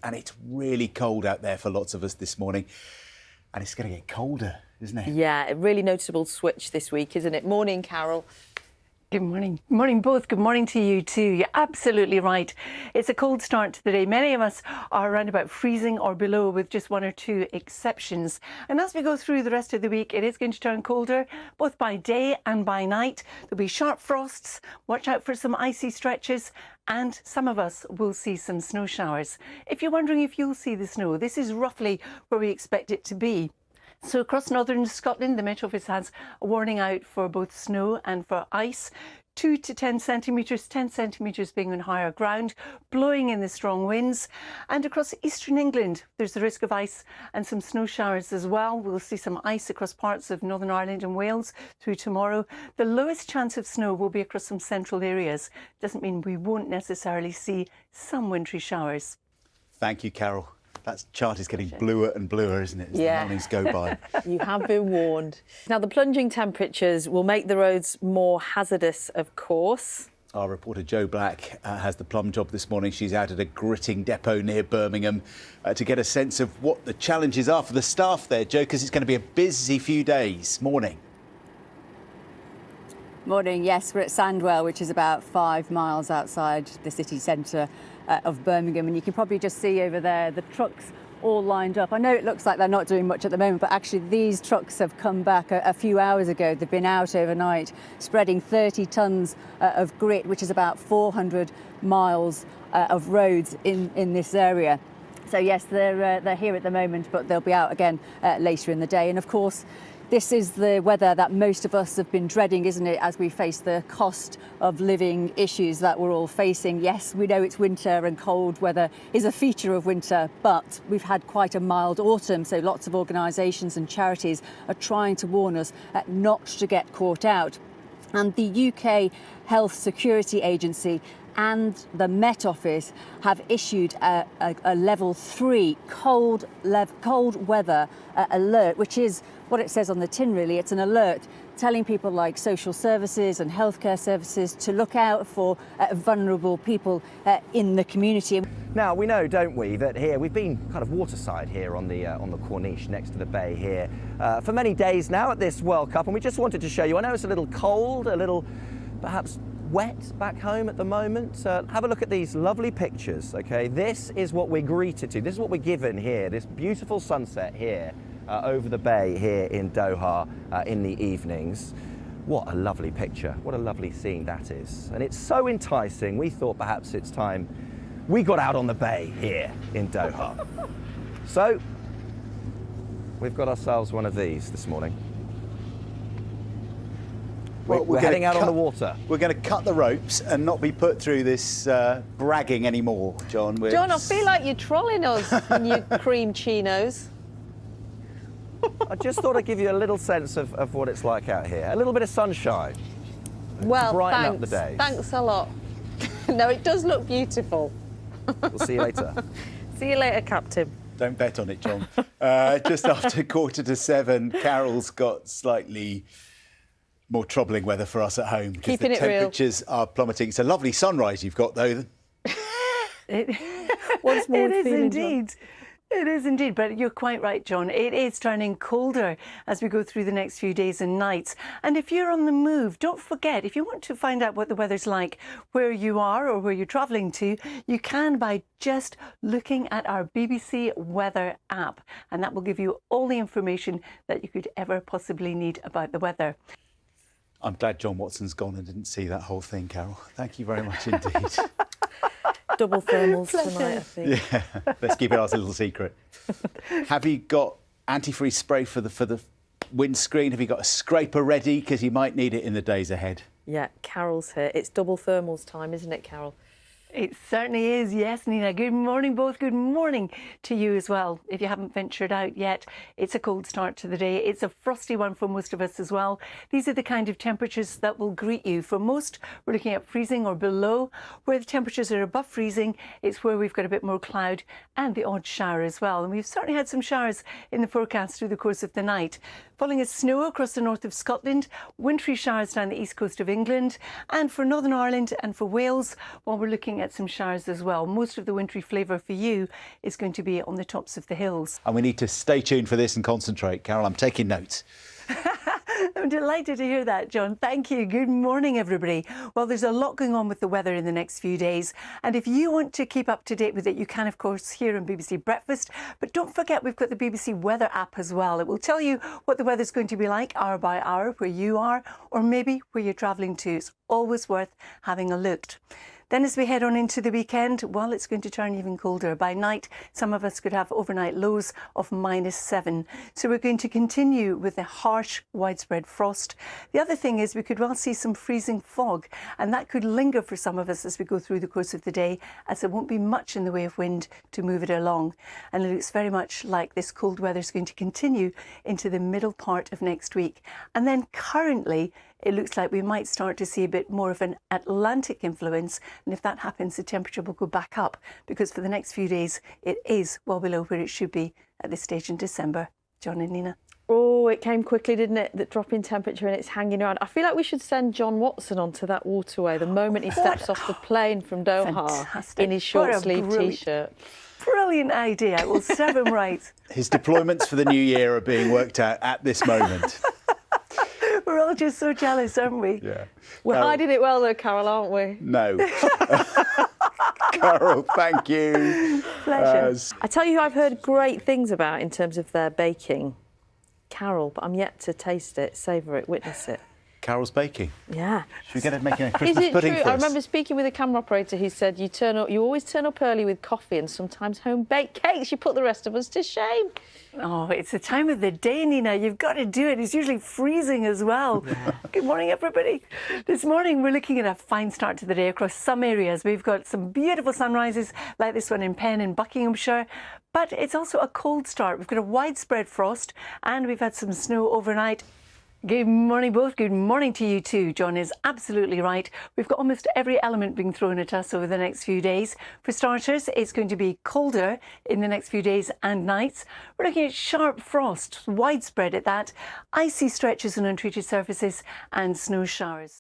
and it's really cold out there for lots of us this morning. And it's going to get colder, isn't it? Yeah, a really noticeable switch this week, isn't it? Morning, Carol. Good morning. Morning, both. Good morning to you too. You're absolutely right. It's a cold start to the day. Many of us are around about freezing or below, with just one or two exceptions. And as we go through the rest of the week, it is going to turn colder, both by day and by night. There'll be sharp frosts. Watch out for some icy stretches. And some of us will see some snow showers. If you're wondering if you'll see the snow, this is roughly where we expect it to be. So across northern Scotland, the Met Office has a warning out for both snow and for ice. 2 to 10 centimetres, 10 centimetres being on higher ground, blowing in the strong winds. And across eastern England, there's the risk of ice and some snow showers as well. We'll see some ice across parts of Northern Ireland and Wales through tomorrow. The lowest chance of snow will be across some central areas. Doesn't mean we won't necessarily see some wintry showers. Thank you, Carol. That chart is getting bluer and bluer, isn't it, as the mornings go by? You have been warned. Now, the plunging temperatures will make the roads more hazardous, of course. Our reporter Jo Black has the plum job this morning. She's out at a gritting depot near Birmingham to get a sense of what the challenges are for the staff there, Jo, because it's going to be a busy few days. Morning. Morning, yes, we're at Sandwell, which is about 5 miles outside the city centre of Birmingham, and you can probably just see over there the trucks all lined up. I know it looks like they're not doing much at the moment, but actually these trucks have come back a few hours ago. They've been out overnight, spreading 30 tonnes of grit, which is about 400 miles of roads in this area. So yes, they're here at the moment, but they'll be out again later in the day. And of course, this is the weather that most of us have been dreading, isn't it, as we face the cost of living issues that we're all facing. Yes, we know it's winter and cold weather is a feature of winter, but we've had quite a mild autumn, so lots of organisations and charities are trying to warn us not to get caught out. And the UK Health Security Agency and the Met Office have issued a level 3 cold weather alert, which is what it says on the tin, really. It's an alert telling people like social services and healthcare services to look out for vulnerable people in the community. Now, we know, don't we, that here we've been kind of waterside here on the Corniche next to the bay here for many days now at this World Cup, and we just wanted to show you. I know it's a little cold, a little perhaps wet back home at the moment. Have a look at these lovely pictures, okay? This is what we're greeted to. This is what we're given here, this beautiful sunset here over the bay here in Doha in the evenings. What a lovely picture. What a lovely scene that is. And it's so enticing. We thought perhaps it's time we got out on the bay here in Doha. So we've got ourselves one of these this morning. Well, we're heading out on the water. We're going to cut the ropes and not be put through this bragging anymore, John. John, I feel like you're trolling us in your cream chinos. I just thought I'd give you a little sense of what it's like out here. A little bit of sunshine. Well, brighten thanks. up the day. Thanks a lot. No, it does look beautiful. We'll see you later. See you later, Captain. Don't bet on it, John. Just after 6:45, Carol's got slightly more troubling weather for us at home because Keeping the it real. temperatures are plummeting. It's a lovely sunrise you've got, though. Once more, It is feeling, indeed. It is indeed, but you're quite right, John. It is turning colder as we go through the next few days and nights. And if you're on the move, don't forget, if you want to find out what the weather's like where you are or where you're travelling to, you can by just looking at our BBC Weather app. And that will give you all the information that you could ever possibly need about the weather. I'm glad John Watson's gone and didn't see that whole thing, Carol. Thank you very much indeed. Double thermals tonight, I think. Yeah, let's keep it as a little secret. Have you got antifreeze spray for the windscreen? Have you got a scraper ready? Because you might need it in the days ahead. Yeah, Carol's here. It's double thermals time, isn't it, Carol? It certainly is, yes, Nina. Good morning, both. Good morning to you as well. If you haven't ventured out yet, it's a cold start to the day. It's a frosty one for most of us as well. These are the kind of temperatures that will greet you. For most, we're looking at freezing or below. Where the temperatures are above freezing, it's where we've got a bit more cloud and the odd shower as well. And we've certainly had some showers in the forecast through the course of the night. Falling as snow across the north of Scotland, wintry showers down the east coast of England, and for Northern Ireland and for Wales, well, we're looking at some showers as well. Most of the wintry flavour for you is going to be on the tops of the hills. And we need to stay tuned for this and concentrate. Carol, I'm taking notes. I'm delighted to hear that, John. Thank you. Good morning, everybody. Well, there's a lot going on with the weather in the next few days. And if you want to keep up to date with it, you can, of course, hear on BBC Breakfast. But don't forget, we've got the BBC Weather app as well. It will tell you what the weather's going to be like hour by hour, where you are, or maybe where you're travelling to. It's always worth having a look. Then as we head on into the weekend, well, it's going to turn even colder. By night, some of us could have overnight lows of -7. So we're going to continue with the harsh, widespread frost. The other thing is we could well see some freezing fog, and that could linger for some of us as we go through the course of the day, as there won't be much in the way of wind to move it along. And it looks very much like this cold weather is going to continue into the middle part of next week. And then currently, it looks like we might start to see a bit more of an Atlantic influence. And if that happens, the temperature will go back up, because for the next few days, it is well below where it should be at this stage in December. John and Nina. Oh, it came quickly, didn't it? That drop in temperature, and it's hanging around. I feel like we should send John Watson onto that waterway the moment he steps off the plane from Doha. Fantastic. In his short-sleeve T-shirt. Brilliant idea. It will serve him right. His deployments for the new year are being worked out at this moment. We're all just so jealous, aren't we? Yeah. We're hiding it well, though, Carol, aren't we? No. Carol, thank you. Pleasure. I tell you who I've heard great things about in terms of their baking. Carol, but I'm yet to taste it, savour it, witness it. Carol's baking. Yeah. Should we get her making a Is Christmas it pudding true? for us? I remember speaking with a camera operator who said you always turn up early with coffee and sometimes home-baked cakes. You put the rest of us to shame. Oh, it's the time of the day, Nina. You've got to do it. It's usually freezing as well. Yeah. Good morning, everybody. This morning, we're looking at a fine start to the day across some areas. We've got some beautiful sunrises like this one in Penn in Buckinghamshire. But it's also a cold start. We've got a widespread frost and we've had some snow overnight. Good morning, both. Good morning to you too. John is absolutely right. We've got almost every element being thrown at us over the next few days. For starters, it's going to be colder in the next few days and nights. We're looking at sharp frost, widespread at that, icy stretches on untreated surfaces and snow showers.